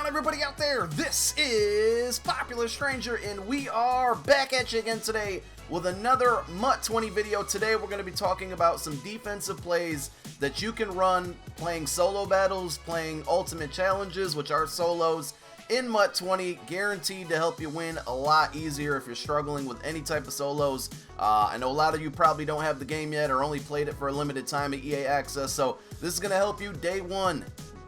on, everybody out there? This is Popular Stranger, and we are back at you again today with another MUT 20 video. Today we're going to be talking about some defensive plays that you can run playing solo battles, playing ultimate challenges, which are solos, in MUT 20, guaranteed to help you win a lot easier if you're struggling with any type of solos. I know a lot of you probably don't have the game yet or only played it for a limited time at EA Access, so this is going to help you day one,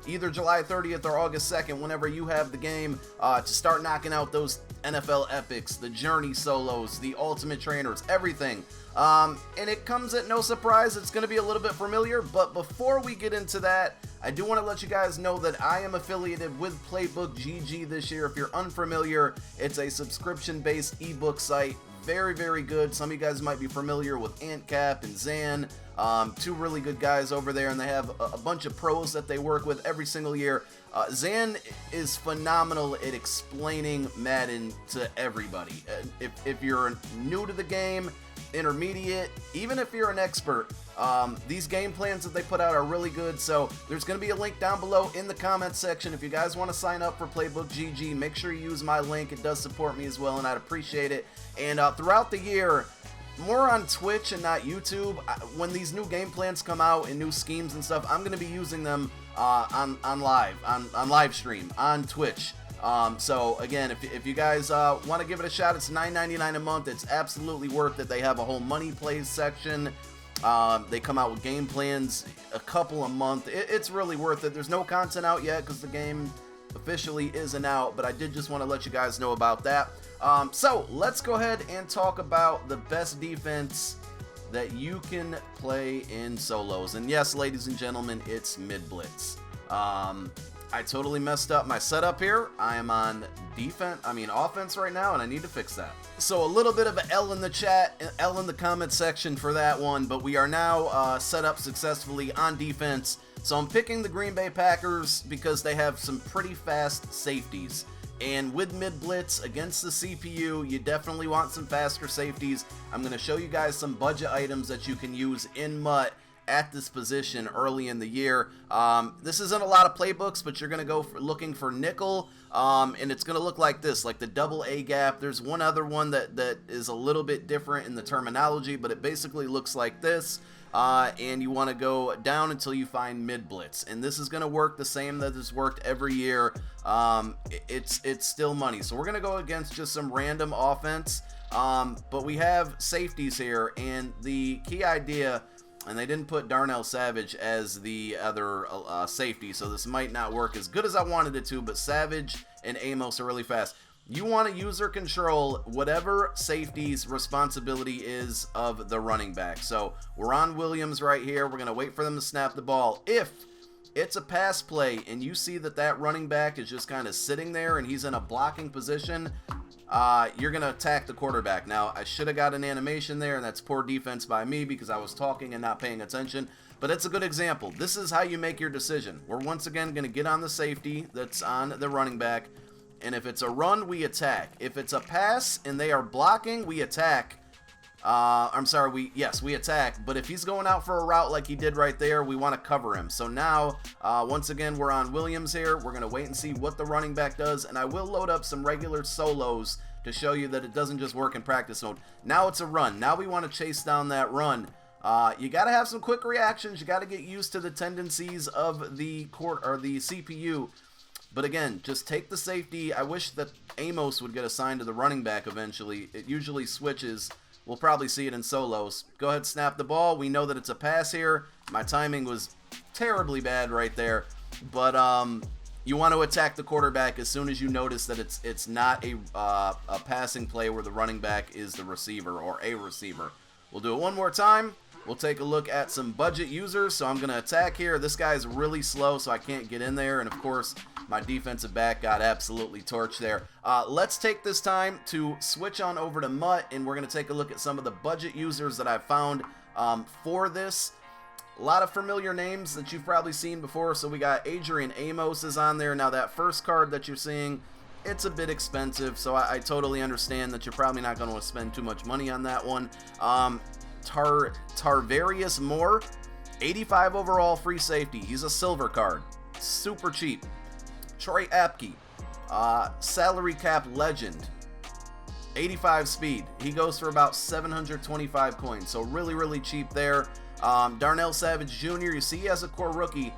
either July 30th or August 2nd, whenever you have the game, to start knocking out those NFL epics, the journey solos, the ultimate trainers, everything. And it comes at no surprise, it's going to be a little bit familiar, but before we get into that, I do want to let you guys know that I am affiliated with Playbook GG this year. If you're unfamiliar, it's a subscription-based ebook site. Very, very good. Some of you guys might be familiar with AntCap and Zan, two really good guys over there, and they have a bunch of pros that they work with every single year. Zan is phenomenal at explaining Madden to everybody. If you're new to the game, intermediate, even if you're an expert, these game plans that they put out are really good. So there's going to be a link down below in the comments section. If you guys want to sign up for Playbook GG, make sure you use my link. It does support me as well, and I'd appreciate it. And throughout the year, more on Twitch and not YouTube, when these new game plans come out and new schemes and stuff, I'm going to be using them on live stream on Twitch. So again, if you guys want to give it a shot, it's $9.99 a month. It's absolutely worth it. They have a whole money plays section. They come out with game plans a couple a month. It's really worth it. There's no content out yet because the game officially isn't out, but I did just want to let you guys know about that. So let's go ahead and talk about the best defense that you can play in solos. And yes, ladies and gentlemen, it's mid-blitz. I totally messed up my setup here. I am on offense right now, and I need to fix that. So a little bit of an L in the chat, L in the comment section for that one, but we are now set up successfully on defense. So I'm picking the Green Bay Packers because they have some pretty fast safeties. And with mid-blitz against the CPU, you definitely want some faster safeties. I'm going to show you guys some budget items that you can use in MUT at this position early in the year. This isn't a lot of playbooks, but you're going to go looking for nickel, and it's going to look like this, like the double A gap. There's one other one that is a little bit different in the terminology, but it basically looks like this. And you want to go down until you find mid-blitz, and this is going to work the same that has worked every year. It's still money, so we're going to go against just some random offense, but we have safeties here, and the key idea, and they didn't put Darnell Savage as the other safety, so this might not work as good as I wanted it to, but Savage and Amos are really fast. You want to user control whatever safety's responsibility is of the running back. So we're on Williams right here. We're going to wait for them to snap the ball. If it's a pass play and you see that running back is just kind of sitting there and he's in a blocking position, you're going to attack the quarterback. Now, I should have got an animation there, and that's poor defense by me because I was talking and not paying attention. But it's a good example. This is how you make your decision. We're once again going to get on the safety that's on the running back. And if it's a run, we attack. If it's a pass and they are blocking, we attack. We attack. But if he's going out for a route like he did right there, we want to cover him. So now, once again, we're on Williams here. We're going to wait and see what the running back does. And I will load up some regular solos to show you that it doesn't just work in practice mode. Now it's a run. Now we want to chase down that run. You got to have some quick reactions. You got to get used to the tendencies of the CPU. But again, just take the safety. I wish that Amos would get assigned to the running back eventually. It usually switches. We'll probably see it in solos. Go ahead, snap the ball. We know that it's a pass here. My timing was terribly bad right there. But you want to attack the quarterback as soon as you notice that it's not a passing play where the running back is the receiver or a receiver. We'll do it one more time. We'll take a look at some budget users. So I'm going to attack here. This guy's really slow, so I can't get in there. And, of course, my defensive back got absolutely torched there. Let's take this time to switch on over to MUT, and we're going to take a look at some of the budget users that I've found for this. A lot of familiar names that you've probably seen before. So we got Adrian Amos is on there. Now, that first card that you're seeing, it's a bit expensive, so I totally understand that you're probably not going to spend too much money on that one. Tarvarius Moore, 85 overall free safety. He's a silver card. Super cheap. Troy Apke, Salary cap legend, 85 speed. He goes for about 725 coins, so really cheap there. Darnell Savage Jr., you see he has a core rookie.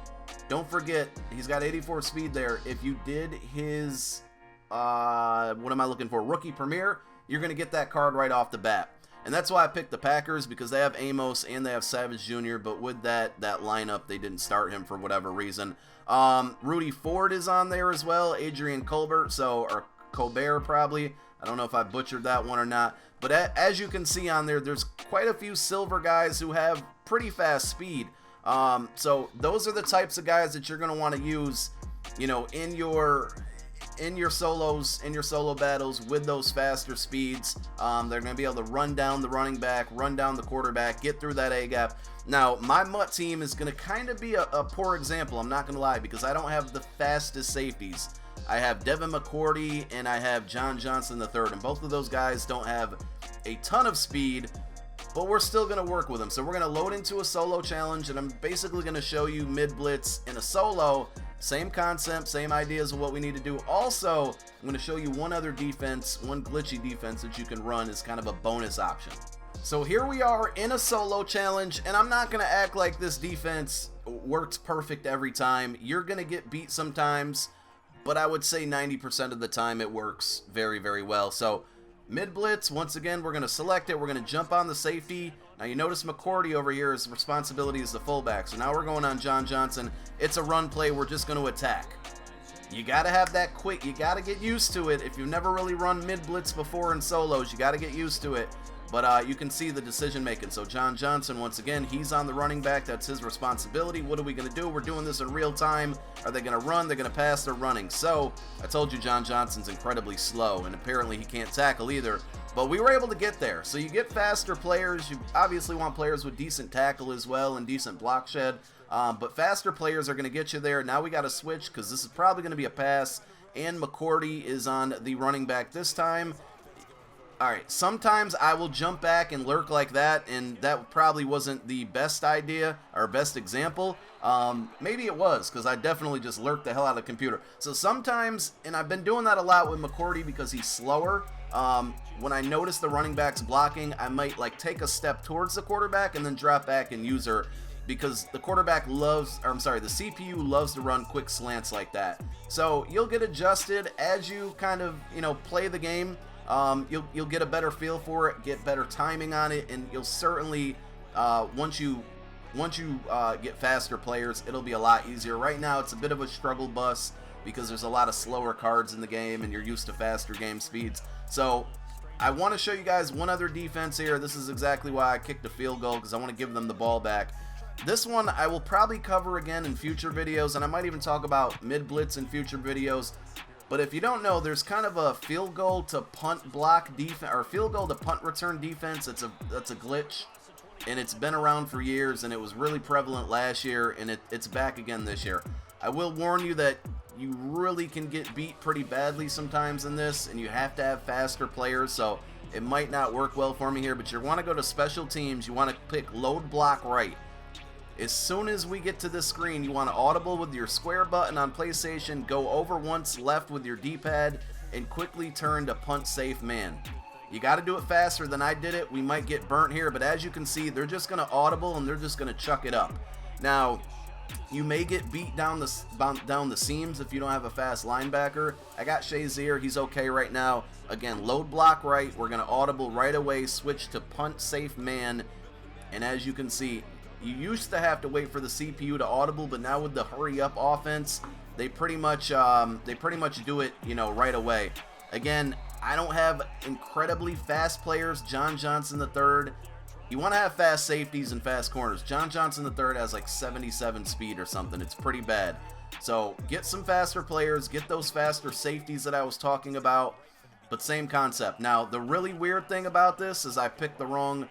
Don't forget, he's got 84 speed there. If you did his, what am I looking for? Rookie Premier, you're going to get that card right off the bat. And that's why I picked the Packers, because they have Amos and they have Savage Jr., but with that lineup, they didn't start him for whatever reason. Rudy Ford is on there as well, Adrian Colbert, or Colbert probably. I don't know if I butchered that one or not. But as you can see on there, there's quite a few silver guys who have pretty fast speed. So those are the types of guys that you're going to want to use, you know, in your solos, in your solo battles with those faster speeds. They're going to be able to run down the running back, run down the quarterback, get through that A-gap. Now, my MUT team is going to kind of be a poor example, I'm not going to lie, because I don't have the fastest safeties. I have Devin McCourty and I have John Johnson III, and both of those guys don't have a ton of speed, but we're still going to work with them. So we're going to load into a solo challenge, and I'm basically going to show you mid-blitz in a solo. Same concept, same ideas of what we need to do. Also, I'm going to show you one other defense, one glitchy defense that you can run as kind of a bonus option. So here we are in a solo challenge, and I'm not going to act like this defense works perfect every time. You're going to get beat sometimes, but I would say 90% of the time it works very well. So mid blitz, once again, we're going to select it. We're going to jump on the safety. Now you notice McCourty over here, his responsibility is the fullback. So now we're going on John Johnson. It's a run play. We're just going to attack. You got to have that quick. You got to get used to it. If you've never really run mid blitz before in solos, you got to get used to it. But you can see the decision making. So John Johnson, once again, he's on the running back. That's his responsibility. What are we going to do? We're doing this in real time. Are they going to run? They're going to pass. They're running. So I told you John Johnson's incredibly slow, and apparently he can't tackle either. But we were able to get there. So you get faster players. You obviously want players with decent tackle as well and decent block shed. But faster players are going to get you there. Now we got to switch because this is probably going to be a pass. And McCourty is on the running back this time. Alright, sometimes I will jump back and lurk like that, and that probably wasn't the best idea or best example. Maybe it was, because I definitely just lurked the hell out of the computer. So sometimes, and I've been doing that a lot with McCourty because he's slower, when I notice the running back's blocking, I might like take a step towards the quarterback and then drop back and use her, because the quarterback loves, or I'm sorry, the CPU loves to run quick slants like that. So you'll get adjusted as you kind of, you know, play the game. You'll get a better feel for it, get better timing on it, and you'll certainly, once you get faster players, it'll be a lot easier. Right now, it's a bit of a struggle bus because there's a lot of slower cards in the game, and you're used to faster game speeds. So I want to show you guys one other defense here. This is exactly why I kicked a field goal, because I want to give them the ball back. This one I will probably cover again in future videos, and I might even talk about mid-blitz in future videos. But if you don't know, there's kind of a field goal to punt block defense, or field goal to punt return defense. That's a glitch, and it's been around for years, and it was really prevalent last year, and it's back again this year. I will warn you that you really can get beat pretty badly sometimes in this, and you have to have faster players, so it might not work well for me here. But you want to go to special teams. You want to pick load block right. As soon as we get to this screen, you want to audible with your square button on PlayStation, go over once left with your D-pad, and quickly turn to punt safe man. You got to do it faster than I did it. We might get burnt here, but as you can see, they're just going to audible and they're just going to chuck it up. Now, you may get beat down the seams if you don't have a fast linebacker. I got Shazier. He's okay right now. Again, load block right. We're going to audible right away, switch to punt safe man, and as you can see, you used to have to wait for the CPU to audible, but now with the hurry up offense, they pretty much do it, you know, right away. Again, I don't have incredibly fast players. John Johnson III, you want to have fast safeties and fast corners. John Johnson III has like 77 speed or something. It's pretty bad. So get some faster players, get those faster safeties that I was talking about, but same concept. Now, the really weird thing about this is I picked the wrong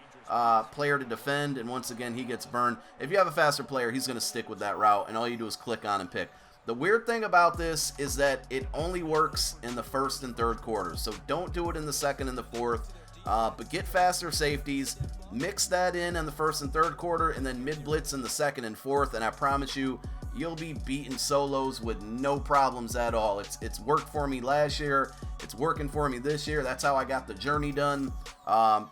player to defend, and once again he gets burned. If you have a faster player, he's going to stick with that route, and all you do is click on and pick. The weird thing about this is that it only works in the first and third quarters, so don't do it in the second and the fourth. But get faster safeties, mix that in the first and third quarter, and then mid blitz in the second and fourth, and I promise you, you'll be beating solos with no problems at all. It's worked for me last year. It's working for me this year. That's how I got the journey done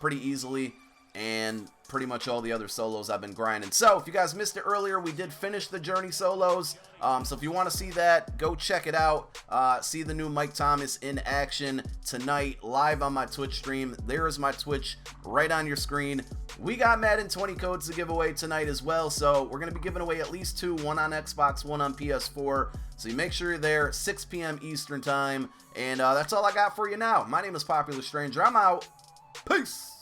pretty easily, and pretty much all the other solos I've been grinding. So if you guys missed it earlier, we did finish the journey solos. So if you want to see that, go check it out. See the new Mike Thomas in action tonight live on my Twitch stream. There is my Twitch right on your screen. We got Madden 20 codes to give away tonight as well, so we're going to be giving away at least 2, one on Xbox, one on PS4. So you make sure you're there, 6 p.m. Eastern time. And that's all I got for you now. My name is Popular Stranger. I'm out. Peace.